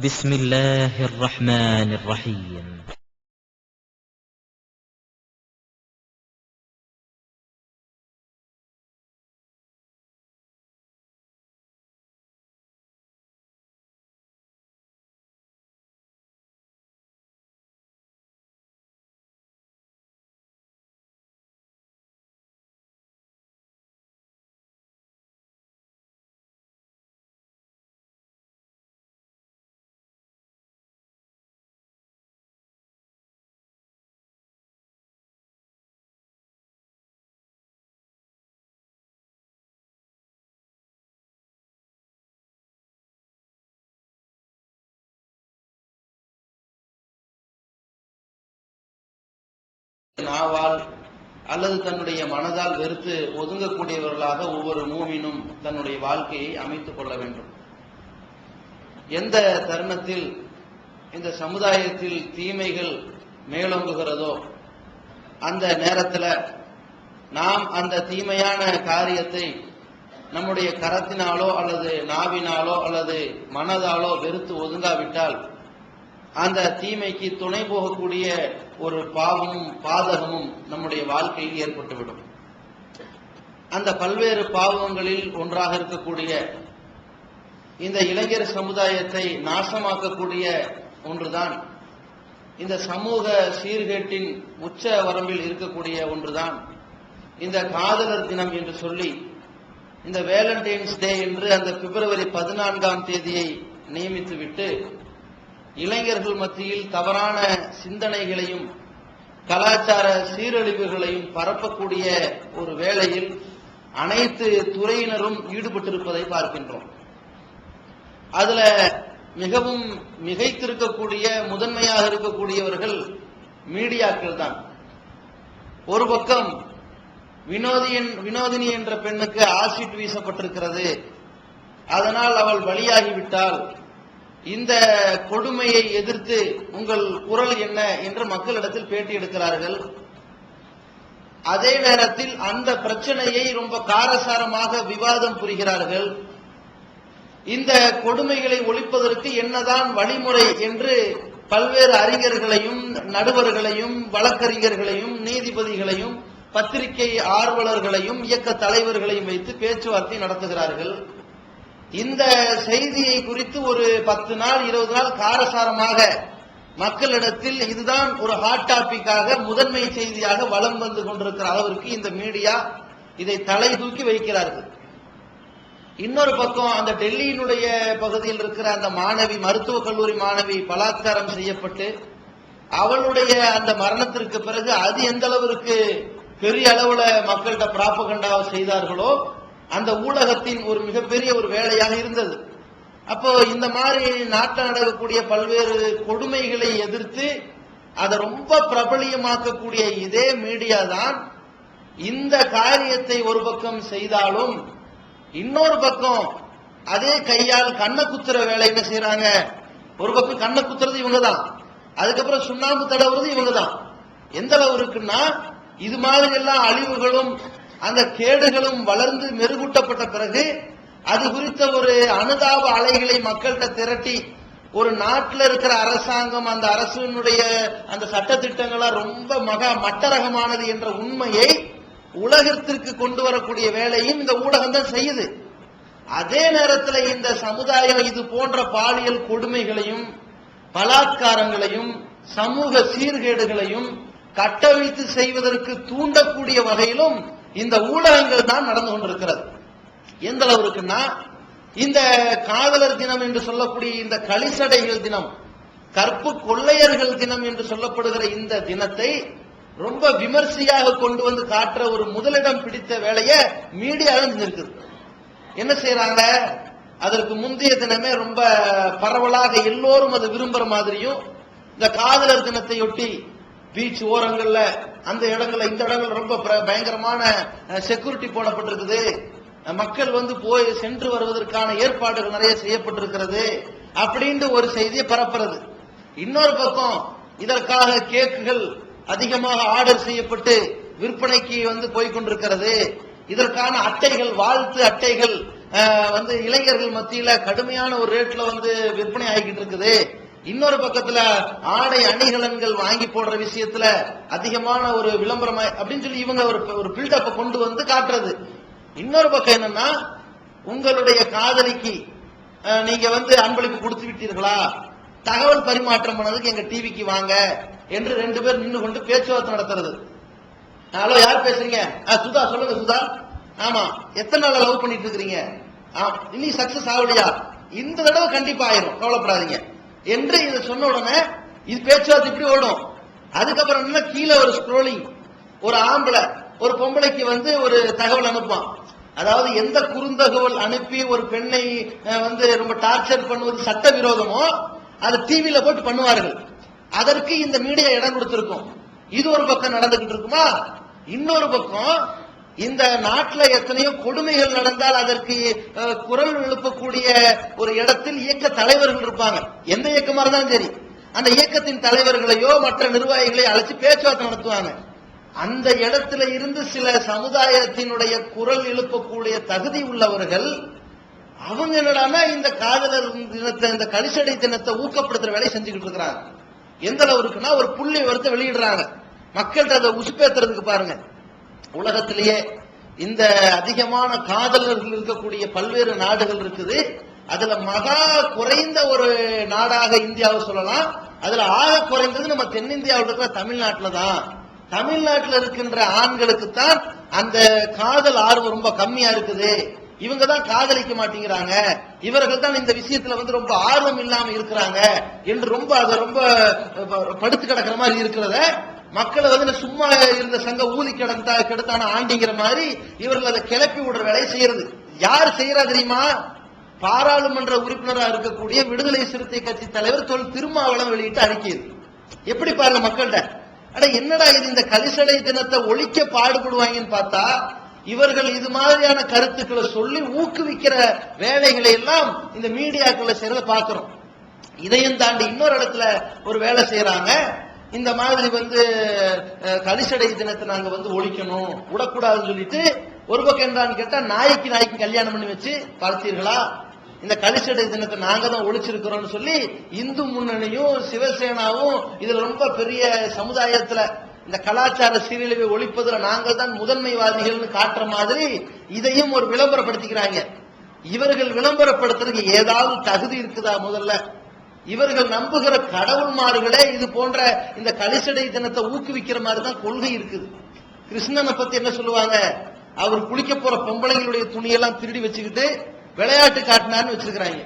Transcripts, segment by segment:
بسم الله الرحمن الرحيم. நாவால் அல்லது தன்னுடைய மனதால் வெறுத்து ஒதுங்கக்கூடியவர்களாக ஒவ்வொரு மூமினும் தன்னுடைய வாழ்க்கையை அமைத்துக் கொள்ள வேண்டும். எந்த தருணத்தில் இந்த சமுதாயத்தில் தீமைகள் மேலோங்குகிறதோ அந்த நேரத்தில் நாம் அந்த தீமையான காரியத்தை நம்முடைய கரத்தினாலோ அல்லது நாவினாலோ அல்லது மனதாலோ வெறுத்து ஒதுங்காவிட்டால் அந்த தீமைக்கு துணை போகக்கூடிய ஒரு பாவமும் பாதகமும் நம்முடைய வாழ்க்கையில் ஏற்பட்டுவிடும். அந்த பல்வேறு பாவங்களில் ஒன்றாக இருக்கக்கூடிய இந்த இளைஞர் சமுதாயத்தை நாசமாக்கக்கூடிய ஒன்றுதான் இந்த சமூக சீர்கேட்டின் உச்ச வரம்பில் இருக்கக்கூடிய ஒன்றுதான் இந்த காதலர் தினம் என்று சொல்லி இந்த வேலண்டைன்ஸ் டே என்று அந்த பிப்ரவரி 14ஆம் தேதியை நியமித்துவிட்டு இளைஞர்கள் மத்தியில் தவறான சிந்தனைகளையும் கலாச்சார சீரழிவுகளையும் பரப்பக்கூடிய ஒரு வேளையில் அனைத்து துறையினரும் ஈடுபட்டிருப்பதை பார்க்கின்றோம். அதுல மிகவும் மிகைத்திருக்கக்கூடிய முதன்மையாக இருக்கக்கூடியவர்கள் மீடியாக்கள் தான். ஒரு பக்கம் வினோதினி என்ற பெண்ணுக்கு ஆசிட் வீசப்பட்டிருக்கிறது, அதனால் அவள் பலியாகிவிட்டால் இந்த கொடுமையை எதிர்த்து உங்கள் குரல் என்ன என்று மக்களிடத்தில் பேட்டி எடுக்கிறார்கள். அதே நேரத்தில் அந்த பிரச்சனையை ரொம்ப காரசாரமாக விவாதம் புரிகிறார்கள். இந்த கொடுமைகளை ஒழிப்பதற்கு என்னதான் வழிமுறை என்று பல்வேறு அறிஞர்களையும் நடுவர்களையும் வழக்கறிஞர்களையும் நீதிபதிகளையும் பத்திரிகை ஆர்வலர்களையும் இயக்க தலைவர்களையும் வைத்து பேச்சுவார்த்தை நடத்துகிறார்கள். இந்த செய்தியை குறித்து ஒரு 10 நாள் 20 நாள் காரசாரமாக மக்களிடத்தில் இதுதான் ஒரு ஹாட் டாபிக்காக முதன்மை செய்தியாக வலம் வந்து கொண்டிருக்கிற அளவிற்கு இந்த மீடியா இதை தலை தூக்கி வைக்கிறார்கள். இன்னொரு பக்கம் அந்த டெல்லியினுடைய பகுதியில் இருக்கிற அந்த மாணவி, மருத்துவக் கல்லூரி மாணவி பலாத்காரம் செய்யப்பட்டு அவளுடைய அந்த மரணத்திற்கு பிறகு அது எந்த அளவிற்கு பெரிய அளவுல மக்கள்கிட்ட பிராபகண்டாவை செய்தார்களோ அந்த ஊடகத்தின் ஒரு மிகப்பெரிய ஒரு வேலையாக இருந்தது. அப்போ இந்த மாதிரி நாட்டில் நடக்கக்கூடிய பல்வேறு கொடுமைகளை எதிர்த்து அதை ரொம்ப பிரபலியமாக்கக்கூடிய இதே மீடியா தான் இந்த காரியத்தை ஒரு பக்கம் செய்தாலும் இன்னொரு பக்கம் அதே கையால் கண்ணை குத்துற வேலை என்ன செய்யறாங்க. ஒரு பக்கம் கண்ணை குத்துறது இவங்க தான், அதுக்கப்புறம் சுண்ணாம்பு தடவுறது இவங்க தான். எந்த அளவு இருக்குன்னா இது மாதிரி எல்லாம் அழிவுகளும் அந்த கேடுகளும் வளர்ந்து மெருகூட்டப்பட்ட பிறகு அது குறித்த ஒரு அனுதாப அலைகளை மக்கள்கிட்ட திரட்டி ஒரு நாட்டில் இருக்கிற அரசாங்கம் அந்த அரசினுடைய அந்த சட்டத்திட்டங்களா ரொம்ப மட்டரகமானது என்ற உண்மையை உலகத்திற்கு கொண்டு வரக்கூடிய வேலையும் இந்த ஊடகம் தான் செய்யுது. அதே நேரத்தில் இந்த சமுதாயம் இது போன்ற பாலியல் கொடுமைகளையும் பலாத்காரங்களையும் சமூக சீர்கேடுகளையும் கட்டவிழ்த்து செய்வதற்கு தூண்டக்கூடிய வகையிலும் இந்த ஊடகங்கள் தான் நடந்து கொண்டிருக்கிறது. எந்த அளவு இருக்குன்னா இந்த காதலர் தினம் என்று சொல்லக்கூடிய இந்த களிசடைகள் தினம், கற்பு கொள்ளையர்கள் தினம் என்று சொல்லப்படுகிற இந்த தினத்தை ரொம்ப விமர்சையாக கொண்டு வந்து காட்டுற ஒரு முதலிடம் பிடித்த வேலையை மீடியா செஞ்சிருக்குது. என்ன செய்யறாங்க, அதற்கு முந்தைய தினமே ரொம்ப பரவலாக எல்லோரும் அதை விரும்புற மாதிரியும் இந்த காதலர் தினத்தையொட்டி பீச் ஓரங்கள்ல அந்த இடங்கள்ல இந்த இடங்கள் ரொம்ப பயங்கரமான செக்யூரிட்டி போடப்பட்டிருக்குது, மக்கள் வந்து போய் சென்று வருவதற்கான ஏற்பாடுகள் நிறைய செய்யப்பட்டிருக்கிறது அப்படின்னு ஒரு செய்தியை பரப்புறது. இன்னொரு பக்கம் இதற்காக கேக்குகள் அதிகமாக ஆர்டர் செய்யப்பட்டு விற்பனைக்கு வந்து போய்கொண்டிருக்கிறது. இதற்கான அட்டைகள், வாழ்த்து அட்டைகள் வந்து இளைஞர்கள் மத்தியில கடுமையான ஒரு ரேட்ல வந்து விற்பனை ஆகிக்கிட்டு இருக்குது. இன்னொரு பக்கத்துல ஆடை அணிகலன்கள் வாங்கி போடுற விஷயத்துல அதிகமான ஒரு விளம்பரம் அப்படின்னு சொல்லி இவங்க ஒரு பில்டப்பை கொண்டு வந்து காட்டுறது. இன்னொரு பக்கம் என்னன்னா, உங்களுடைய காதலிக்கு நீங்க வந்து அன்பளிப்பு கொடுத்து விட்டீர்களா, தகவல் பரிமாற்றம் பண்ணதுக்கு எங்க டிவிக்கு வாங்க என்று 2 பேர் நின்று கொண்டு பேச்சுவார்த்தை நடத்துறது. ஹலோ, யார் பேசுறீங்க? சுதா, சொல்லுங்க சுதா. ஆமா, எத்தனை நாள் லவ் பண்ணிட்டு இருக்கிறீங்க? இனி சக்சஸ் ஆகலையா? இந்த தடவை கண்டிப்பா ஆயிரும், கவலைப்படாதீங்க என்று இதை சொன்ன உடனே இது பேச்சுவார்த்தை இப்படி ஓடும். அதுக்கப்புறம் என்ன, கீழே ஒரு ஸ்க்ரோலிங், ஒரு ஆம்பளை ஒரு பொம்பளைக்கு வந்து ஒரு தகவல் அனுப்பான். அதாவது எந்த குறுந்தகவல் அனுப்பி ஒரு பெண்ணை வந்து ரொம்ப டார்ச்சர் பண்ணுவது சட்டவிரோதமோ அது டிவியில போட்டு பண்ணுவார்கள். அதற்கு இந்த மீடியா இடம் கொடுத்திருக்கும். இது ஒரு பக்கம் நடந்துகிட்டு இருக்குமா? இன்னொரு பக்கம் இந்த நாட்டில் எத்தனையோ கொடுமைகள் நடந்தால் அதற்கு குரல் எழுப்பக்கூடிய ஒரு இடத்தில் இயக்க தலைவர்கள் இருப்பாங்க. எந்த இயக்கமா இருந்தாலும் சரி, அந்த இயக்கத்தின் தலைவர்களையோ மற்ற நிர்வாகிகளையோ அழைச்சு பேச்சுவார்த்தை நடத்துவாங்க. அந்த இடத்துல இருந்து சில சமுதாயத்தினுடைய குரல் எழுப்பக்கூடிய தகுதி உள்ளவர்கள் அவங்க என்னடானா இந்த காதலர் தினத்தை, இந்த கலிசடை தினத்தை ஊக்கப்படுத்துற வேலையை செஞ்சுக்கிட்டு இருக்கிறாங்க. எந்த அளவு இருக்குன்னா, ஒரு புள்ளி விவரத்தை வெளியிடுறாங்க, மக்கள்கிட்ட அதை உசுப்பேத்துறதுக்கு. பாருங்க, உலகத்திலேயே இந்த அதிகமான காதலர்கள் இருக்கக்கூடிய பல்வேறு நாடுகள் இருக்குது. அதுல மகா குறைந்த ஒரு நாடாக இந்தியாவை சொல்லலாம். அதுல ஆக குறைந்தது நம்ம தென்னிந்தியாவில் இருக்கிற தமிழ்நாட்டில் தான். தமிழ்நாட்டில் இருக்கின்ற ஆண்களுக்கு தான் அந்த காதல் ஆர்வம் ரொம்ப கம்மியா இருக்குது. இவங்க தான் காதலிக்க மாட்டேங்கிறாங்க, இவர்கள் தான் இந்த விஷயத்துல வந்து ரொம்ப ஆர்வம் இல்லாம இருக்கிறாங்க என்று ரொம்ப அதை ரொம்ப படுத்து கிடக்கிற மாதிரி இருக்கிறத மக்களை வந்து சும்மா இருந்த சங்க ஊதி கெடுத்தான ஆண்டிங்கிற மாதிரி இவர்கள் அதை கிளப்பி விடுற வேலையை செய்யறது. யார் செய்யறா தெரியுமா? பாராளுமன்ற உறுப்பினராக இருக்கக்கூடிய விடுதலை சிறுத்தை கட்சி தலைவர் தொல் திருமாவளவன் வெளியிட்டு அறிக்கை. எப்படி பாருங்க மக்கள்கிட்ட, அட என்னடா இது, இந்த கலிசடை தினத்தை ஒழிக்க பாடுபடுவாங்கன்னு பார்த்தா இவர்கள் இது மாதிரியான கருத்துக்களை சொல்லி ஊக்குவிக்கிற வேலைகளை எல்லாம் இந்த மீடியாக்களை செய்யறத பாக்குறோம். இதையும் தாண்டி இன்னொரு இடத்துல ஒரு வேலை செய்யறாங்க. இந்த மாதிரி வந்து கலிசடை தினத்தை நாங்க வந்து ஒழிக்கணும், விடக்கூடாதுன்னு சொல்லிட்டு ஒரு பக்கம் என்னன்னு கேட்டா, நாய்க்கு கல்யாணம் பண்ணி வச்சு பார்த்தீர்களா, இந்த கலிசடை தினத்தை நாங்க தான் ஒழிச்சிருக்கிறோம்னு சொல்லி இந்து முன்னணியும் சிவசேனாவும் இதுல ரொம்ப பெரிய சமுதாயத்துல இந்த கலாச்சார சீரழிவை ஒழிப்பதில் நாங்கள் தான் முதன்மைவாதிகள்னு காட்டுற மாதிரி இதையும் ஒரு விளம்பரப்படுத்திக்கிறாங்க. இவர்கள் விளம்பரப்படுத்துறதுக்கு ஏதாவது தகுதி இருக்குதா? முதல்ல இவர்கள் நம்புகிற கடவுள்மார்களே இது போன்ற இந்த கலிசடை தினத்தை ஊக்குவிக்கிற மாதிரி தான் கொள்கை இருக்குது. கிருஷ்ணனை பத்தி என்ன சொல்லுவாங்க? அவர் குளிக்க போற பொம்பளைங்களுடைய துணியெல்லாம் திருடி வச்சுக்கிட்டு விளையாட்டு காட்டினார்னு வச்சிருக்கிறாங்க.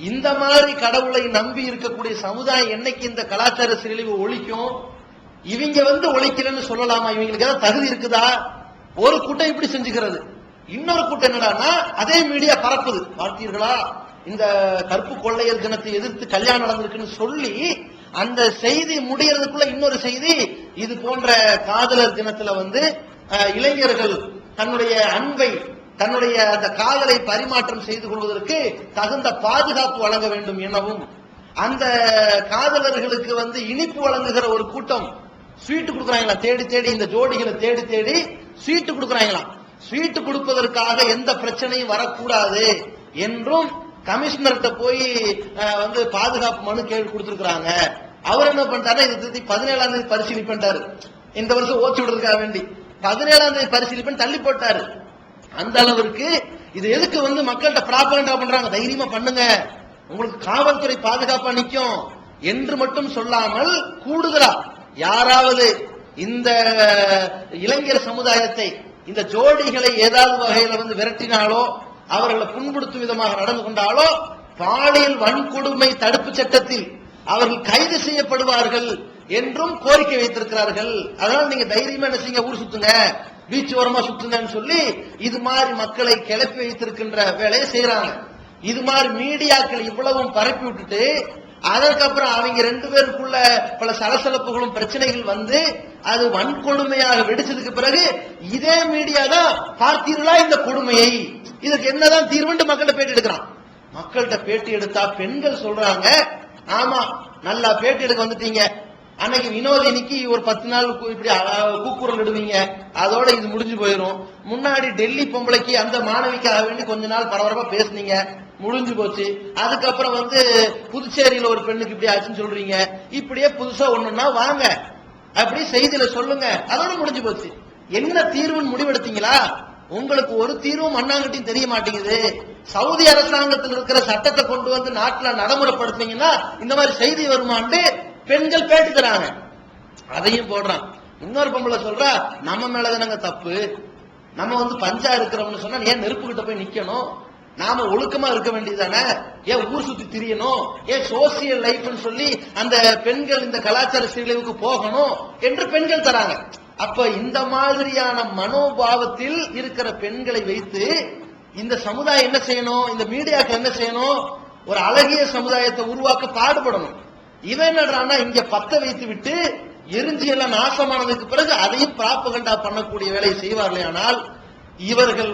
இந்த மாதிரி கடவுளை நம்பி இருக்கக்கூடிய சமுதாயம் என்னைக்கு இந்த கலாச்சார சீரழிவு ஒழிக்கும்? இவங்க வந்து ஒழிக்கலன்னு சொல்லலாமா? இவங்களுக்கு ஏதாவது தகுதி இருக்குதா? ஒரு கூட்டம் இப்படி செஞ்சுக்கிறது, இன்னொரு கூட்டம் என்னடான்னா அதே மீடியா பரப்புது. பார்த்தீர்களா, இந்த கற்பு கொள்ளையர் தினத்தை எதிர்த்து கல்யாணம் நடந்திருக்குன்னு சொல்லி அந்த செய்தி முடியறதுக்குள்ள இன்னொரு செய்தி, இது போன்ற காதலர் தினத்துல வந்து இளைஞர்கள் தன்னுடைய அன்பை, தன்னுடைய அந்த காதலை பரிமாற்றம் செய்து கொள்வதற்கு தகுந்த பாதுகாப்பு வழங்க வேண்டும் எனவும், அந்த காதலர்களுக்கு வந்து இனிப்பு வழங்குகிற ஒரு கூட்டம் ஸ்வீட் கொடுக்குறாங்களா, தேடி தேடி இந்த ஜோடிகளை தேடி தேடி ஸ்வீட் கொடுக்குறாங்களாம். ஸ்வீட் கொடுப்பதற்காக எந்த பிரச்சனையும் வரக்கூடாது என்றும் கமிஷனர்கிட்ட போய் வந்து பாதுகாப்பு மனு கேள்வி கொடுத்திருக்கிறாங்க. அவர் என்ன பண்ணிட்டாரு, இது 17ஆம் தேதி பரிசீலிப்பாரு. இந்த வருஷம் ஓச்சு விடுறதுக்காக வேண்டி 17ஆம் தேதி பரிசீலிப்பேன் தள்ளி போட்டாரு. அந்த அளவிற்கு இது எதுக்கு வந்து மக்கள்கிட்ட ப்ராபகண்டா பண்றாங்க? தைரியமா பண்ணுங்க, உங்களுக்கு காவல்துறை பாதுகாப்பா நிக்கும் என்று மட்டும் சொல்லாமல், கூடுதலா யாராவது இந்த இளைஞர் சமுதாயத்தை, இந்த ஜோடிகளை ஏதாவது வகையில வந்து விரட்டினாலோ, அவர்களை புண்படுத்தும் விதமாக நடந்து கொண்டாலோ, பாலியல் வன்கொடுமை தடுப்பு சட்டத்தில் அவர்கள் கைது செய்யப்படுவார்கள் என்றும் கோரிக்கை வைத்திருக்கிறார்கள். அதனால நீங்க தைரியமா என்ன செய்யுங்க, ஊர் சுத்துங்க, பீச் ஓரமா சுத்துங்கன்னு சொல்லி இது மாதிரி மக்களை கிளப்பி வைத்திருக்கின்ற வேலையை செய்யறாங்க. இது மாதிரி மீடியாக்கள் இவ்வளவும் பரப்பி விட்டுட்டு அதற்கப்புறம் அவங்க 2 பேருக்குள்ள பல சலசலப்புகளும் பிரச்சனைகள் வந்து அது வன்கொடுமையாக வெடிச்சதுக்கு பிறகு இதே மீடியா தான் பார்த்தீர்களா இந்த கொடுமையை, இதுக்கு என்னதான் தீர்வுன்னு மக்கள்கிட்ட பேட்டி எடுக்கிறான். மக்கள்கிட்ட பேட்டி எடுத்தா பெண்கள் சொல்றாங்க, ஆமா நல்லா பேட்டி எடுக்க வந்துட்டீங்க, அன்னைக்கு வினோதினிக்கு ஒரு 10 நாள் இப்படி கூக்குரல் இடுவீங்க, அதோட இது முடிஞ்சு போயிடும். முன்னாடி டெல்லி பொம்பளைக்கு அந்த மாணவிக்காக வேண்டி கொஞ்ச நாள் பரபரப்பா பேசுனீங்க, முடிஞ்சு போச்சு. அதுக்கப்புறம் புதுச்சேரியில ஒரு பெண்ணுக்கு இப்படி ஆச்சுன்னு சொல்றீங்க. இப்படியே புதுசா ஒண்ணுன்னா வாங்க, அப்படி செய்தியில சொல்லுங்க, அதோட முடிஞ்சு போச்சு. என்ன தீர்வுன்னு முடிவெடுத்தீங்களா? உங்களுக்கு ஒரு தீர்வும் மண்ணாங்கட்டியும் தெரிய மாட்டேங்குது. சவுதி அரசாங்கத்தில் இருக்கிற சட்டத்தை கொண்டு வந்து நாட்டுல நடைமுறைப்படுத்தீங்கன்னா இந்த மாதிரி செய்தி வருமான்னு பெண்கள் பேட்டி தராங்க, அதையும் போடுறான். இன்னொரு பொம்பளை சொல்றா, நம்ம மேலதானங்க தப்பு, நம்ம பஞ்சா இருக்கிறோம்னு சொன்னா ஏன் நெருப்பு கிட்ட போய் நிக்கணும், நாம ஒழுக்கமா இருக்க வேண்டியதானே, ஏன் ஊர் சுத்தி திரியணும், ஏன் சோசியல் லைஃப்னு சொல்லி அந்த பெண்கள் இந்த கலாச்சார சீரழிவுக்கு போகணும் என்று பெண்கள் தராங்க. அப்ப இந்த மாதிரியான மனோபாவத்தில் இருக்கிற பெண்களை வைத்து இந்த சமுதாயம் என்ன செய்யணும், இந்த மீடியாக்கள் என்ன செய்யணும், ஒரு அழகிய சமுதாயத்தை உருவாக்க பாடுபடணும். இவன் என்னடான்னா இங்க பத்த வைத்து விட்டு எரிஞ்சி எல்லாம் நாசமானதுக்கு பிறகு அதையும் ப்ராபகண்டா பண்ணக்கூடிய வேலையை செய்வார்கள். ஆனால் இவர்கள்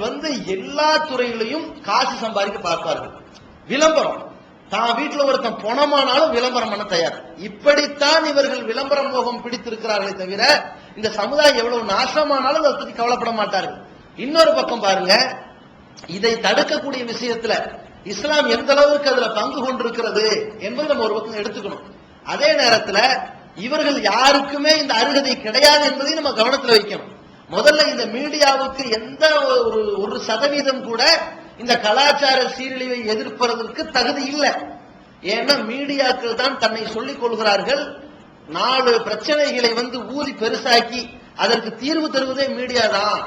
எல்லா துறையிலையும் காசு சம்பாதிக்க பார்ப்பார்கள். விளம்பரம், தான் வீட்டுல ஒருத்தன் பணமானாலும் விளம்பரம் பண்ண தயார். இப்படித்தான் இவர்கள் விளம்பர மோகம் பிடித்திருக்கிறார்களே தவிர இந்த சமுதாயம் எவ்வளவு நாசமானாலும் அதை பத்தி கவலைப்பட மாட்டார்கள். இன்னொரு பக்கம் பாருங்க, இதை தடுக்கக்கூடிய விஷயத்துல இஸ்லாம் எந்த அளவுக்கு அதுல பங்கு கொண்டிருக்கிறது என்பது நம்ம ஒரு பக்கம் எடுத்துக்கணும். அதே நேரத்தில் இவர்கள் யாருக்குமே இந்த அருகதை கிடையாது என்பதையும் நம்ம கவனத்தில் வைக்கணும். முதல்ல இந்த மீடியாவுக்கு எந்த ஒரு சதவீதம் கூட இந்த கலாச்சார சீரழிவை எதிர்ப்பதற்கு தகுதி இல்லை. ஏன்னா மீடியாக்கள் தான் தன்னை சொல்லிக் கொள்கிறார்கள். 4 பிரச்சனைகளை ஊதி பெருசாக்கி அதற்கு தீர்வு தருவதே மீடியா தான்.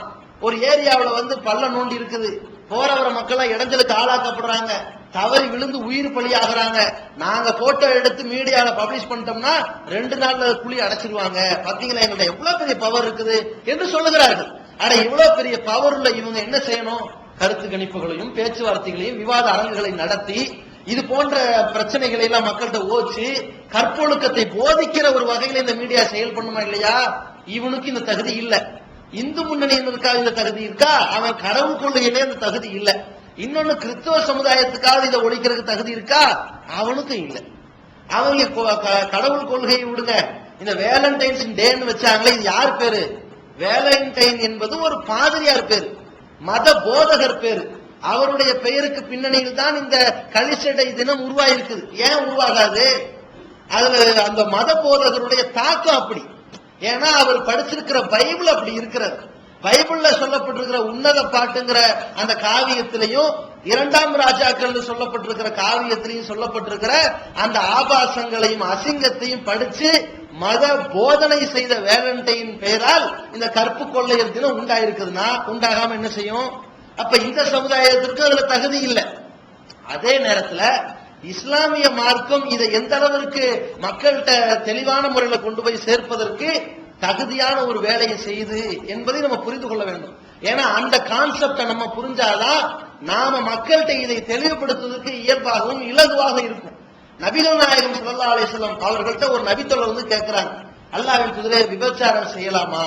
ஒரு ஏரியாவில் பள்ள நோண்டி இருக்குது, போறவர மக்கள் இடைஞ்சலுக்கு ஆளாக்கப்படுறாங்க, தவறி விழுந்து உயிர் பலி ஆகிறாங்க. நாங்க போட்டோ எடுத்து மீடியால பப்ளிஷ் பண்ணிட்டோம்னா 2 நாள்ல குழி அடைச்சிருவாங்க. பாத்தீங்களா எங்கள்ட்ட எவ்வளவு பெரிய பவர் இருக்குது என்று சொல்லுகிறார்கள். ஆனா இவ்வளவு பெரிய பவர் உள்ள இவங்க என்ன செய்யணும், கருத்து கணிப்புகளையும் பேச்சுவார்த்தைகளையும் விவாத அரங்குகளை நடத்தி இது போன்ற பிரச்சனைகளை எல்லாம் மக்கள்கிட்ட ஓச்சு கற்பொழுக்கத்தை போதிக்கிற ஒரு வகையில இந்த மீடியா செயல்படணுமா இல்லையா? இவனுக்கு இந்த தகுதி இல்ல. இந்து முன்னணியினருக்காக இந்த தகுதி இருக்கா? அவன் கடவுள் கொள்கையிலே இந்த தகுதி இல்ல. இன்னொன்னு கிறிஸ்தவ சமுதாயத்துக்காக இதை ஒழிக்கிறதுக்கு தகுதி இருக்கா? அவனுக்கும் இல்லை. அவங்க கடவுள் கொள்கையை விடுங்க, இந்த வேலண்டைன்ஸ் டேன்னு வச்சாங்களே, இது யார் பேரு? வேலண்டைன் என்பது ஒரு பாதிரியார் பேரு, மத போதகர் பேரு. அவருடைய பெயருக்கு பின்னணியில் தான் இந்த கலிசடை தினம் உருவாயிருக்குது. ஏன் உருவாகாது? அதுல அந்த மத போதகருடைய தாக்கம் அப்படி. ஏன்னா அவர் படிச்சிருக்கிற பைபிள் அப்படி இருக்கிறது. பைபிள்ல சொல்லப்பட்டிருக்கிற உன்னத பாட்டுங்கிற அந்த காவியத்திலையும் 2ஆம் ராஜாக்கள் சொல்லப்பட்டிருக்கிற காவியத்திலையும் சொல்லப்பட்டிருக்கிற அந்த ஆபாசங்களையும் அசிங்கத்தையும் படிச்சு மத போதனை செய்த வேலண்டைன் பெயரால் இந்த கற்பு கொள்ளையர் தினம் உண்டாயிருக்குதுன்னா உண்டாகாம என்ன செய்யும்? அப்ப இந்த சமுதாயத்திற்கு அதுல தகுதி இல்லை. அதே நேரத்தில் இஸ்லாமிய மார்க்கம் இதை எந்த அளவிற்கு மக்கள்கிட்ட தெளிவான முறையில் கொண்டு போய் சேர்ப்பதற்கு தகுதியான ஒரு வேலையை செய்து என்பதை நம்ம புரிந்து கொள்ள வேண்டும். ஏன்னா அந்த கான்செப்டை நம்ம புரிஞ்சாதான் நாம மக்கள்கிட்ட இதை தெளிவுபடுத்துவதற்கு இயல்பாகவும் இலகுவாக இருக்கும். நபிகள் நாயகம் ஸல்லல்லாஹு அலைஹி வஸல்லம் அவர்கள்ட்ட ஒரு நபித்தோழர் கேட்கிறாங்க, அல்லாஹ்வின் தூதரே விபச்சாரம் செய்யலாமா,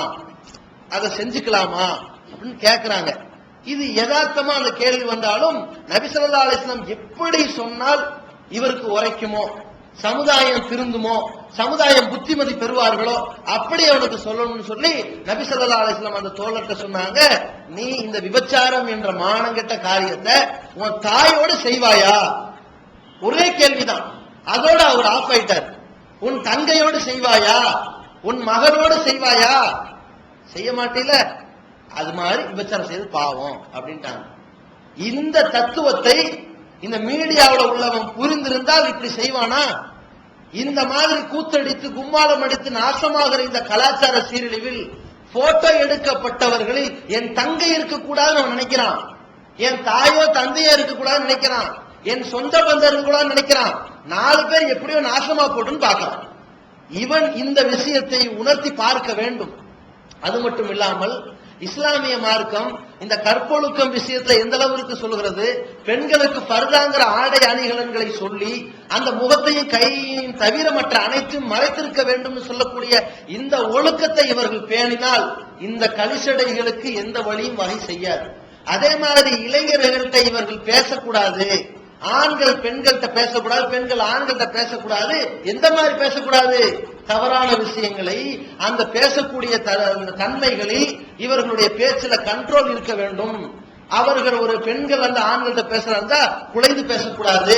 அதை செஞ்சுக்கலாமா அப்படின்னு கேட்கிறாங்க. இது யதார்த்தமா அந்த கேள்வி வந்தாலும் நபி ஸல்லல்லாஹு அலைஹி வஸல்லம் எப்படி சொன்னால் இவருக்கு உரைக்குமோ, சமுதாயம் திருந்துமோ, சமுதாயம் புத்திமதி பெறுவார்களோ அப்படி அவனுக்கு சொல்லணும்னு சொல்லி நபி ஸல்லல்லாஹு அலைஹி வஸல்லம் அந்த தோழர்கிட்ட சொன்னாங்க, நீ இந்த விபச்சாரம் என்ற மானங்கெட்ட காரியத்தை உன் தாயோடு செய்வாயா? ஒரே கேள்விதான். அதோட அவர் ஆஃப் ஆயிட்டார். உன் தங்கையோடு செய்வாயா, உன் மகனோடு செய்வாயா? செய்ய மாட்டீல, அது மாதிரி விபச்சாரம் செய்து பாவம் அப்படின்ட்டாங்க. இந்த தத்துவத்தை இந்த மீடியாவில் உள்ளவன் புரிந்திருந்தால் இப்படி செய்வானா? இந்த மாதிரி கூத்தடித்து கும்மாளம் அடித்து நாசமாகிற இந்த கலாச்சார சீரழிவில் போட்டோ எடுக்கப்பட்டவர்களில் என் தங்கை இருக்கக்கூடாதுன்னு அவன் நினைக்கிறான், என் தாயோ தந்தையோ இருக்கக்கூடாதுன்னு நினைக்கிறான், என் சொந்த பந்தம் இருக்கக்கூடாதுன்னு நினைக்கிறான். 4 பேர் எப்படியோ நாசமா போட்டுன்னு பார்க்கிறான். இவன் இந்த விஷயத்தை உணர்த்தி பார்க்க வேண்டும். அது மட்டும் இல்லாமல் இஸ்லாமிய மார்க்கம் இந்த கற்பொழுக்கம் விஷயத்துல எந்த அளவிற்கு சொல்கிறது, பெண்களுக்கு பர்தாங்கிற ஆடை அணிகலன்களை சொல்லி அந்த முகத்தையும் கையையும் தவிர மற்ற அனைத்தும் மறைத்திருக்க வேண்டும் சொல்லக்கூடிய இந்த ஒழுக்கத்தை இவர்கள் பேணினால் இந்த கலிசடைகளுக்கு எந்த வழியும் வகை செய்யாது. அதே மாதிரி இளைஞர்கள்ட்ட இவர்கள் பேசக்கூடாது, ஆண்கள் பெண்கள்கிட்ட பேசக்கூடாது, பெண்கள் ஆண்கள்கிட்ட பேசக்கூடாது. எந்த மாதிரி பேசக்கூடாது? தவறான விஷயங்களை, அந்த பேசக்கூடிய தன்மைகளில் இவர்களுடைய பேச்சுல கண்ட்ரோல் இருக்க வேண்டும். அவர்கள் ஒரு பெண்கள் அந்த ஆண்கள்கிட்ட பேசுறதா குலைந்து பேசக்கூடாது,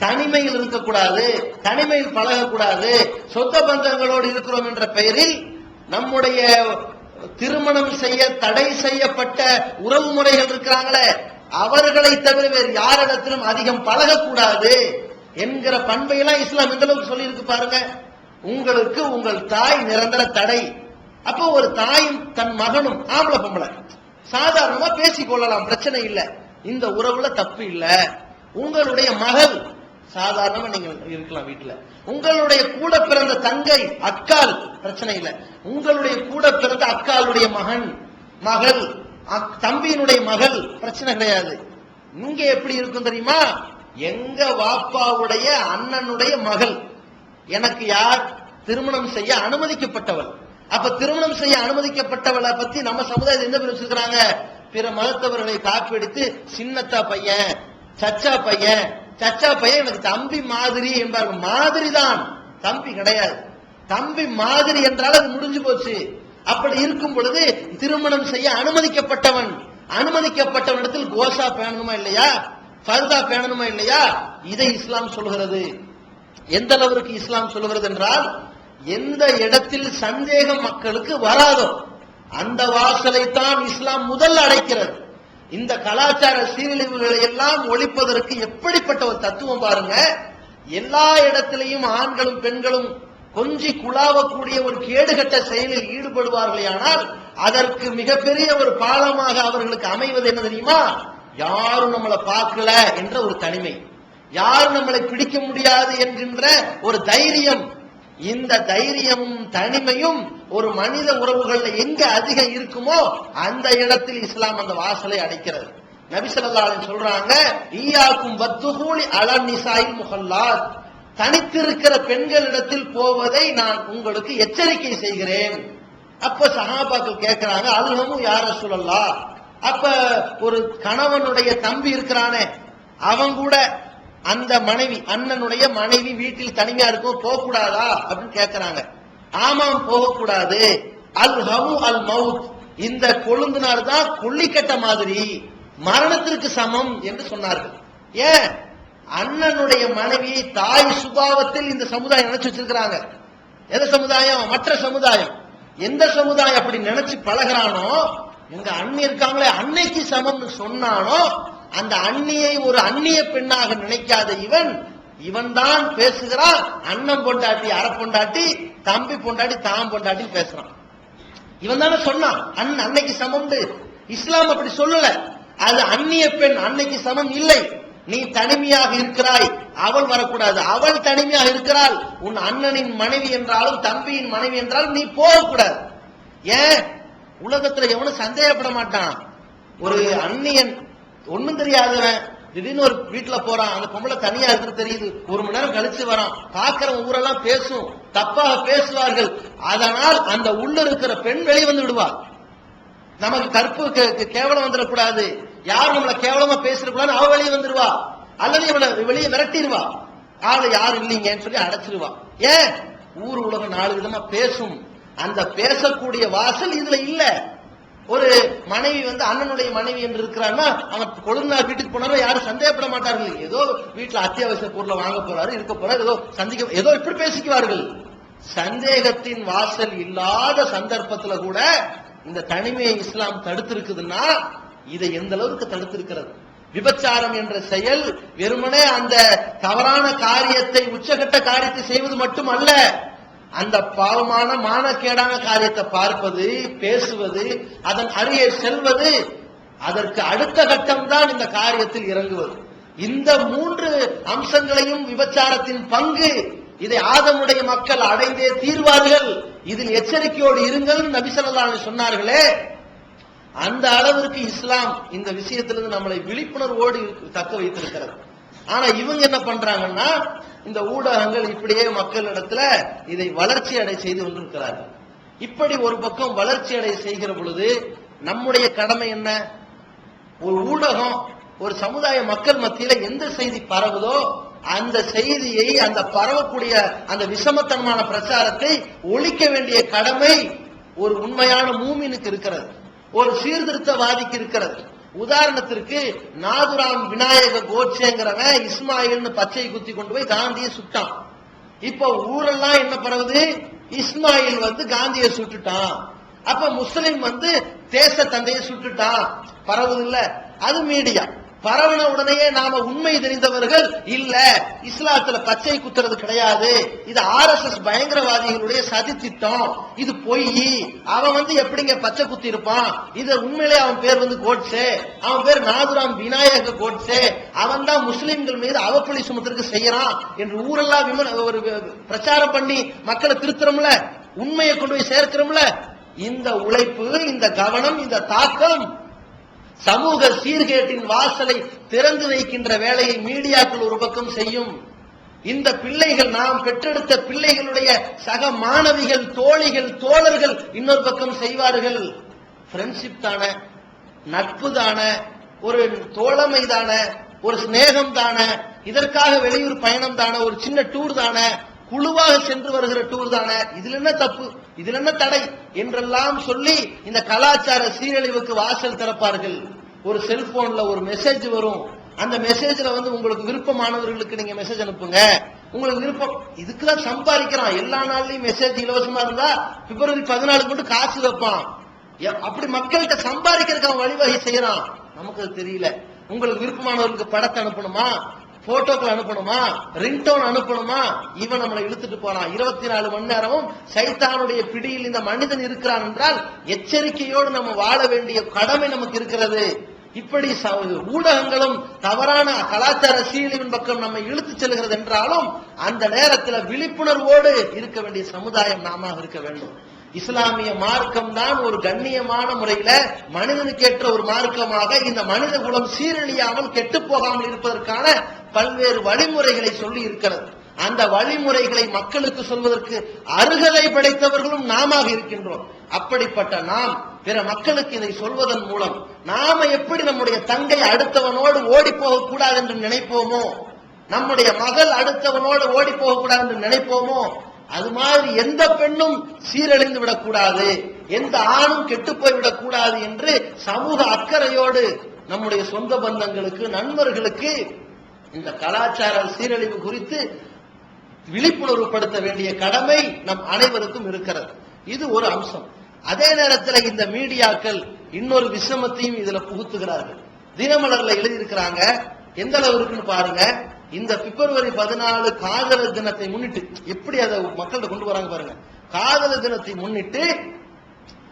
தனிமையில் இருக்கக்கூடாது, தனிமையில் பழகக்கூடாது. சொந்த பந்தங்களோடு இருக்கிறோம் என்ற பெயரில் நம்முடைய திருமணம் செய்ய தடை செய்யப்பட்ட உறவு முறைகள் இருக்கிறாங்களே, அவர்களை தவிர வேறு யாரிடத்திலும் அதிகம் பழகக்கூடாது என்கிற பண்பையெல்லாம் இஸ்லாம் எந்த அளவுக்கு சொல்லி இருக்கு பாருங்க. உங்களுக்கு உங்கள் தாய் நிரந்தர தடை. அப்போ ஒரு தாயும் தன் மகனும் ஆம்பளை பொம்பளை சாதாரணமா பேசிக் கொள்ளலாம், பிரச்சனை இல்லை, இந்த உறவுல தப்பு இல்லை. உங்களுடைய மகள் சாதாரணமா நீங்க இருக்கலாம் வீட்டுல. உங்களுடைய கூட பிறந்த தங்கை அக்கால் பிரச்சனை இல்லை. உங்களுடைய கூட பிறந்த அக்காளுடைய மகன் மகள் தம்பியினுடைய மகள் பிரச்சனை கிடையாது. இங்க எப்படி இருக்கும் தெரியுமா? எங்க வாப்பாவுடைய அண்ணனுடைய மகள் எனக்கு யார் திருமணம் செய்ய அனுமதிக்கப்பட்டவள். அப்ப திருமணம் செய்ய அனுமதிக்கப்பட்டவளை பத்தி நம்ம சமுதாயத்தில் என்ன பிரிச்சிருக்கிறாங்க? பிற மதத்தவர்களை காப்பீடுத்து சின்னத்தா பையன், சச்சா பையன், சச்சா பையன் எனக்கு தம்பி மாதிரி என்பார்கள். மாதிரி தான், தம்பி கிடையாது. தம்பி மாதிரி என்றால் அது முடிஞ்சு போச்சு. அப்படி இருக்கும் பொழுது திருமணம் செய்ய அனுமதிக்கப்பட்டவனிடத்தில் கோசா பேணணுமா இல்லையா, ஃபர்தா பேணணுமா இல்லையா? இதை இஸ்லாம் சொல்கிறது. எந்த அளவிற்கு இஸ்லாம் சொல்கிறது என்றால், எந்த இடத்தில் சந்தேகம் மக்களுக்கு வராதோ அந்த வாசலை தான் இஸ்லாம் முதல் அடைக்கிறது. இந்த கலாச்சார சீரழிவுகளை எல்லாம் ஒழிப்பதற்கு எப்படிப்பட்ட ஒரு தத்துவம் பாருங்க. எல்லா இடத்திலையும் ஆண்களும் பெண்களும் கொஞ்சி குழாவக்கூடிய ஒரு கேடுகட்ட செயலில் ஈடுபடுவார்களே, ஆனால் அதற்கு மிகப்பெரிய ஒரு பாலமாக அவர்களுக்கு அமைவது என்ன தெரியுமா? யாரும் நம்மளை பார்க்கல என்ற ஒரு தனிமை, யாரும் நம்மளை பிடிக்க முடியாது என்கின்ற ஒரு தைரியம். இந்த தைரியமும் தனிமையும் ஒரு மனித உறவுகள் எங்க அதிகம் இருக்குமோ அந்த இடத்தில் இஸ்லாம் அந்த வாசலை அடைக்கிறது. நபி ஸல்லல்லாஹு அலைஹி வஸல்லம் சொல்றாங்க, ஈயாக்கும் வத்துஹூலி அலா நிசாயில் முஹல்லாத், தனித்திருக்கிற பெண்களிடத்தில் போவதை நான் உங்களுக்கு எச்சரிக்கை செய்கிறேன். அப்ப சஹாபாக்கள் கேட்கிறாங்க, அல்ஹமு யா ரசூலல்லாஹ், அப்ப ஒரு கணவனுடைய தம்பி இருக்கிறானே அவன் கூட அந்த மனைவி அண்ணனுடைய மனைவி வீட்டில் தனிமையா இருக்கும், போக கூடாதா அப்படின்னு கேட்கிறாங்க. ஆமாம் போகக்கூடாது. அல் ஹமு அல் மவுத், இந்த கொழுந்தினார் தான் கொல்லிக்கட்ட மாதிரி மரணத்திற்கு சமம் என்று சொன்னார்கள். ஏன்? அண்ணனுடைய மனைவியை தாய் சுபாவத்தில் இந்த சமுதாயம் நினைச்சு வச்சிருக்கிறாங்க. எந்த சமுதாயம்? மற்ற சமுதாயம். எந்த சமுதாயம் அப்படி நினைச்சு பழகிறானோ, எங்க அண்ணி இருக்காங்களே அன்னைக்கு சமம்னு சொன்னானோ, அந்த அண்ணியை ஒரு அந்நிய பெண்ணாக நினைக்காத இவன் தான் பேசுகிறான். அண்ணன் பொண்டாட்டி அரை பொண்டாட்டி, தம்பி பொண்டாட்டி தாம் பொண்டாட்டி பேசுறான். இவன் தானே சொன்னான் அன்னைக்கு சமம். இஸ்லாம் அப்படி சொல்லல. அது அந்நிய பெண் அன்னைக்கு சமம் இல்லை. நீ தனிமையாக இருக்கிறாய், அவள் வரக்கூடாது. அவள் தனிமையாக இருக்கிறாள், உன் அண்ணனின் மனைவி என்றாலும் தம்பியின் மனைவி என்றாலும் நீ போகக்கூடாது. ஏன்? உலகத்துல எவனும் சந்தேகப்பட மாட்டான். ஒரு அந்நியன் ஒண்ணும் தெரியாதவன் திடீர்னு ஒரு வீட்டுல போறான், அந்த பொம்பளை தனியா இருக்கு தெரியுது, ஒரு மணி நேரம் கழிச்சு வரான், பாக்குறவன் ஊரெல்லாம் பேசும், தப்பாக பேசுவார்கள். அதனால் அந்த உள்ள இருக்கிற பெண் வெளியே வந்து விடுவா. நமக்கு கற்பு கேவலம் வந்துடக்கூடாது, யாரும் நம்மளை கேவலமா பேசிடக்கூடாது, அவ வெளியே வந்துருவா. அல்லது இவனை வெளியே விரட்டிடுவா, ஆளு யாரும் இல்லைங்கன்னு சொல்லி அடைச்சிருவா. ஏன்? ஊர் உலகம் 4 விதமா பேசும். அந்த பேசக்கூடிய வாசல் இதுல இல்ல. ஒரு மனைவி அண்ணனுடைய மனைவி என்று இருக்கிறான்னா, அவன் கொழுந்தார் வீட்டுக்கு போனாலும் யாரும் சந்தேகப்பட மாட்டார்கள். ஏதோ வீட்டுல அத்தியாவசிய பொருளை வாங்க போறாரு, இருக்க போறாரு, ஏதோ சந்திக்க, ஏதோ இப்படி பேசிக்குவார்கள். சந்தேகத்தின் வாசல் இல்லாத சந்தர்ப்பத்துல கூட இந்த தனிமையை இஸ்லாம் தடுத்திருக்குதுன்னா இதை எந்த அளவுக்கு தடுத்திருக்கிறது. விபச்சாரம் என்ற செயல் வெறுமனே அந்த தவறான காரியத்தை, உச்சகட்ட காரியத்தை செய்வது மட்டுமல்ல, அந்த பாவமான மானக்கேடான காரியத்தை பார்ப்பது, பேசுவது, அதன் அருகே செல்வது, அதற்கு அடுத்த கட்டம் தான் இந்த காரியத்தில் இறங்குவது. இந்த 3 அம்சங்களையும் விபச்சாரத்தின் பங்கு. இதை ஆதமுடைய மக்கள் அடைந்தே தீர்வார்கள். இதில் எச்சரிக்கையோடு இருங்கள் நபி ஸல்லல்லாஹு அலைஹி வஸல்லம் சொன்னார்களே, அந்த அளவிற்கு இஸ்லாம் இந்த விஷயத்திலிருந்து நம்மளை விழிப்புணர்வோடு தக்க வைத்திருக்கிறது. ஆனா இவங்க என்ன பண்றாங்கன்னா, இந்த ஊடகங்கள் இப்படியே மக்களிடத்துல இதை வளர்ச்சி அடை செய்து கொண்டிருக்கிறார்கள். இப்படி ஒரு பக்கம் வளர்ச்சி அடை செய்கிற பொழுது நம்முடைய கடமை என்ன? ஒரு ஊடகம் ஒரு சமுதாய மக்கள் மத்தியில எந்த செய்தி பரவுதோ அந்த செய்தியை, அந்த பரவக்கூடிய அந்த விஷமத்தனமான பிரச்சாரத்தை ஒழிக்க வேண்டிய கடமை ஒரு உண்மையான மூமினுக்கு இருக்கிறது, ஒரு சீர்திருத்தவாதிக்கு இருக்கிறது. உதாரணத்திற்கு நாதுராம் விநாயக கோட்சேங்கிறவன் இஸ்மாயில்னு பச்சை குத்தி கொண்டு போய் காந்தியை சுட்டான். இப்ப ஊரெல்லாம் என்ன பரவுது, இஸ்மாயில் காந்தியை சுட்டுட்டான், அப்ப முஸ்லிம் தேச தந்தையை சுட்டுட்டான் பரவுது இல்ல. அது மீடியா பரவன உடனேயே நாம உண்மை தெரிந்தவர்கள் இல்ல, இஸ்லாத்துல பச்சை குத்துறது கிடையாது, இது RSS பயங்கரவாதிகளுடைய சதி திட்டம், இது பொய், அவன் எப்படிங்க பச்சை குத்தி இருப்பான், இது உண்மையிலே அவன் பேர் கோட்சே, அவன் பேர் நாதுராம் விநாயக கோட்சே, அவன் தான் முஸ்லிம்கள் மீது அவப்பழி சுமத்திற்கு செய்யறான் என்று ஊரெல்லாம் ஒரு பிரச்சாரம் பண்ணி மக்களை திருத்துறோம்ல, உண்மையை கொண்டு போய் சேர்க்கிறோம்ல. இந்த உழைப்பு, இந்த கவனம், இந்த தாக்கம் சமூக சீர்கேட்டின் வாசலை திறந்து வைக்கின்ற வேலையை மீடியாக்கள் ஒரு பக்கம் செய்யும். இந்த பிள்ளைகள், நாம் பெற்றெடுத்த பிள்ளைகளுடைய சக மாணவிகள், தோழிகள், தோழர்கள் இன்னொரு பக்கம் செய்வார்கள். ஃப்ரெண்ட்ஷிப் தான, நட்பு தான, ஒரு தோழமை தான, ஒரு சிநேகம் தான, இதற்காக வெளியூர் பயணம் தான, ஒரு சின்ன டூர் தான, குழுவாக சென்று வருகிற டூர் தானே, இதுல என்ன தப்பு, இதுல என்ன தடை என்றெல்லாம் சொல்லி இந்த கலாச்சார சீரழிவுக்கு வாசல் திறப்பார்கள். ஒரு செல்போன்ல ஒரு மெசேஜ் வரும், அந்த மெசேஜ்ல உங்களுக்கு விருப்பமானவர்களுக்கு நீங்க மெசேஜ் அனுப்புங்க, உங்களுக்கு விருப்பம், இதுக்கெல்லாம் சம்பாதிக்கிறான். எல்லா நாள்லயும் மெசேஜ் இலவசமா இருந்தா பிப்ரவரி 14 மட்டும் காசு வைப்பான். அப்படி மக்கள்கிட்ட சம்பாதிக்கிறதுக்கு அவன் வழிவகை செய்யறான். நமக்கு அது தெரியல. உங்களுக்கு விருப்பமானவர்களுக்கு படத்தை அனுப்பணுமா, போட்டோக்கள் அனுப்பணுமா, ரிங்டோன் அனுப்பணுமா, இவன் நம்மளை இழுத்துட்டு போறான். 24 மணி நேரமும் சைத்தானுடைய பிடியில் இந்த மனிதன் இருக்கிறான் என்றால் எச்சரிக்கையோடு நம்ம வாழ வேண்டிய கடமை நமக்கு இருக்கிறது. இப்படி ஊடகங்களும் தவறான கலாச்சார சீரழிவின் பக்கம் நம்மை இழுத்து செல்கிறது என்றாலும் அந்த நேரத்தில் விழிப்புணர்வோடு இருக்க வேண்டிய சமுதாயம் நாம இருக்க வேண்டும். இஸ்லாமிய மார்க்கம் தான் ஒரு கண்ணியமான முறையில மனிதனுக்கு ஏற்ற ஒரு மார்க்கமாக இந்த மனித குலம் சீரழியாமல் கெட்டு போகாமல் இருப்பதற்கான பல்வேறு வழிமுறைகளை சொல்லி இருக்கிறது. அந்த வழிமுறைகளை மக்களுக்கு சொல்வதற்கு அருகதை படைத்தவர்களும் நாம இருக்கின்றோம். அப்படிப்பட்ட நாம் பிற மக்களுக்கு இதை சொல்வதன் மூலம் நாம எப்படி நம்முடைய தங்கை அடுத்தவனோடு ஓடி போகக்கூடாது என்று நினைப்போமோ, நம்முடைய மகள் அடுத்தவனோடு ஓடி போகக்கூடாது என்று நினைப்போமோ, அது மாதிரி எந்த பெண்ணும் சீரழிந்து விடக்கூடாது, எந்த ஆணும் கெட்டு போய்விடக் கூடாது என்று சமூக அக்கறையோடு நம்முடைய சொந்த பந்தங்களுக்கு, நண்பர்களுக்கு இந்த கலாச்சார சீரழிவு குறித்து விழிப்புணர்வு படுத்த வேண்டிய கடமை நம் அனைவருக்கும் இருக்கிறது. இது ஒரு அம்சம். அதே நேரத்தில் இந்த மீடியாக்கள் இன்னொரு விஷமத்தையும் இதுல புகுத்துகிறார்கள். தினமலர்ல எழுதியிருக்கிறாங்க, எந்த அளவு இருக்குன்னு பாருங்க. இந்த பிப்ரவரி 14 காதலர் தினத்தை முன்னிட்டு எப்படி அதை மக்கள்கிட்ட கொண்டு வராங்க பாருங்க. காதலர் தினத்தை முன்னிட்டு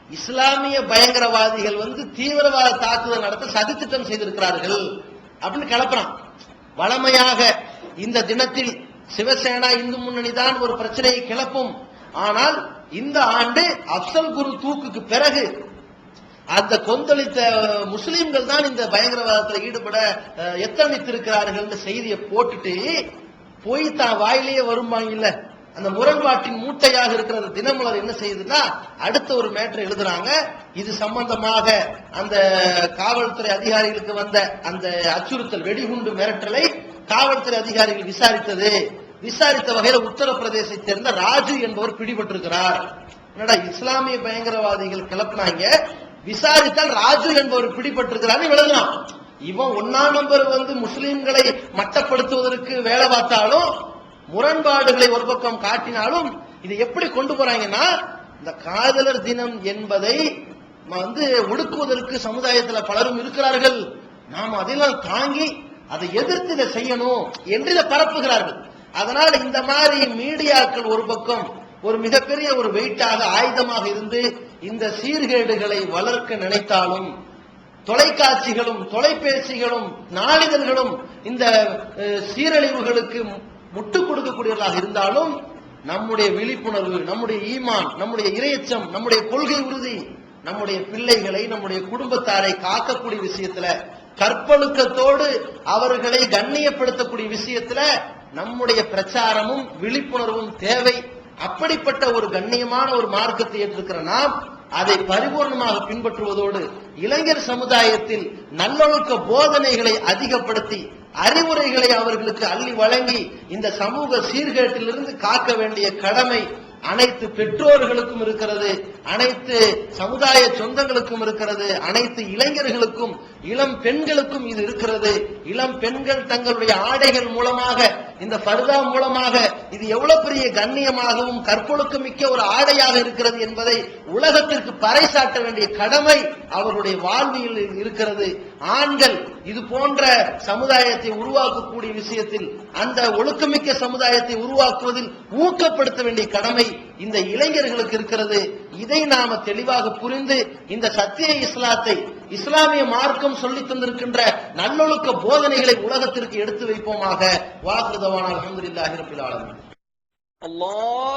இஸ்லாமிய பயங்கரவாதிகள் தீவிரவாத தாக்குதல் நடத்த சதித்திட்டம் செய்திருக்கிறார்கள் அப்படின்னு கிளப்புறான். வளமையாக இந்த தினத்தில் சிவசேனா இந்து முன்னணி தான் ஒரு பிரச்சனையை கிளப்பும். ஆனால் இந்த ஆண்டு அப்சல் குரு தூக்குக்கு பிறகு அந்த கொந்தளித்த முஸ்லிம்கள் தான் இந்த பயங்கரவாதத்தில் ஈடுபட எத்தனித்திருக்கிறார்கள் செய்தியை போட்டுட்டு போய் தான் வாயிலேயே வரும்பாங்க இல்ல, அந்த முரண்பாட்டின் மூட்டையாக இருக்கிற தினமலர் என்ன செய்யுதுன்னா அடுத்த ஒரு மேட்டர் எழுதுறாங்க. இது சம்பந்தமாக அந்த காவல்துறை அதிகாரிகளுக்கு வந்த அந்த அச்சுறுத்தல், வெடிகுண்டு மிரட்டலை காவல்துறை அதிகாரிகள் விசாரித்த வகையில் உத்தரப்பிரதேசத்தை சேர்ந்த ராஜு என்பவர் பிடிபட்டிருக்கிறார். என்னடா இஸ்லாமிய பயங்கரவாதிகள் கிளப்பினாங்க, விசாரித்தால் ராஜு என்பவர் பிடிபட்டிருக்கிறார் எழுதலாம். இவன் 1ஆம் நம்பர் முஸ்லிம்களை மட்டப்படுத்துவதற்கு வேலை பார்த்தாலும், முரண்பாடுகளை ஒரு பக்கம் காட்டினாலும், இதை எப்படி கொண்டு போறாங்கன்னா இந்த காதலர் தினம் என்பதை ஒடுக்குவதற்கு சமுதாயத்தில் பலரும் இருக்கிறார்கள், நாம் அதெல்லாம் தாங்கி அதை எதிர்த்து இதை செய்யணும் என்று இதை பரப்புகிறார்கள். அதனால் இந்த மாதிரி மீடியாக்கள் ஒரு பக்கம் ஒரு மிகப்பெரிய ஒரு வெயிட்டாக ஆயுதமாக இருந்து இந்த சீர்கேடுகளை வளர்க்க நினைத்தாலும், தொலைக்காட்சிகளும் தொலைபேசிகளும் நாளிதழ்களும் இந்த சீரழிவுகளுக்கு முட்டுக் கொடுக்கக்கூடியவர்களாக இருந்தாலும், நம்முடைய விழிப்புணர்வு, நம்முடைய ஈமான், நம்முடைய இறையச்சம், நம்முடைய கொள்கை உறுதி, நம்முடைய பிள்ளைகளை, நம்முடைய குடும்பத்தாரை காக்கக்கூடிய விஷயத்துல, கற்பொழுக்கத்தோடு அவர்களை கண்ணியப்படுத்தக்கூடிய விஷயத்துல நம்முடைய பிரச்சாரமும் விழிப்புணர்வும் தேவை. அப்படிப்பட்ட ஒரு கண்ணியமான ஒரு மார்க்கத்தை ஏற்றிருக்கிற நாம் அதை பரிபூர்ணமாக பின்பற்றுவதோடு இளைஞர் சமுதாயத்தில் நல்லொழுக்க போதனைகளை அதிகப்படுத்தி அறிவுரைகளை அவர்களுக்கு அள்ளி வழங்கி இந்த சமூக சீர்கேட்டிலிருந்து காக்க வேண்டிய கடமை அனைத்து பெற்றோர்களுக்கும் இருக்கிறது, அனைத்து சமுதாய சொந்தங்களுக்கும் இருக்கிறது, அனைத்து இளைஞர்களுக்கும் இளம் பெண்களுக்கும் இது இருக்கிறது. இளம் பெண்கள் தங்களுடைய ஆடைகள் மூலமாக, இந்த ஃபர்தா மூலமாக இது எவ்வளவு பெரிய கண்ணியமாகவும் கற்பொழுக்கம் மிக்க ஒரு ஆடையாக இருக்கிறது என்பதை உலகத்திற்கு பறைசாட்ட வேண்டிய கடமை அவருடைய வாழ்வியல் இருக்கிறது. ஆண்கள் இது போன்ற சமுதாயத்தை உருவாக்கக்கூடிய விஷயத்தில், அந்த ஒழுக்கமிக்க சமுதாயத்தை உருவாக்குவதில் ஊக்கப்படுத்த வேண்டிய கடமை இந்த இளைஞர்களுக்கு இருக்கிறது. இதை நாம தெளிவாக புரிந்து இந்த சத்திய இஸ்லாத்தை, இஸ்லாமிய மார்க்கம் சொல்லி தந்திருக்கின்ற நல்லொழுக்க போதனைகளை உலகத்திற்கு எடுத்து வைப்போமாக. வாஹிரு தவானா அல்ஹம்துலில்லாஹி ரப்பில் ஆலமீன். அல்லாஹ்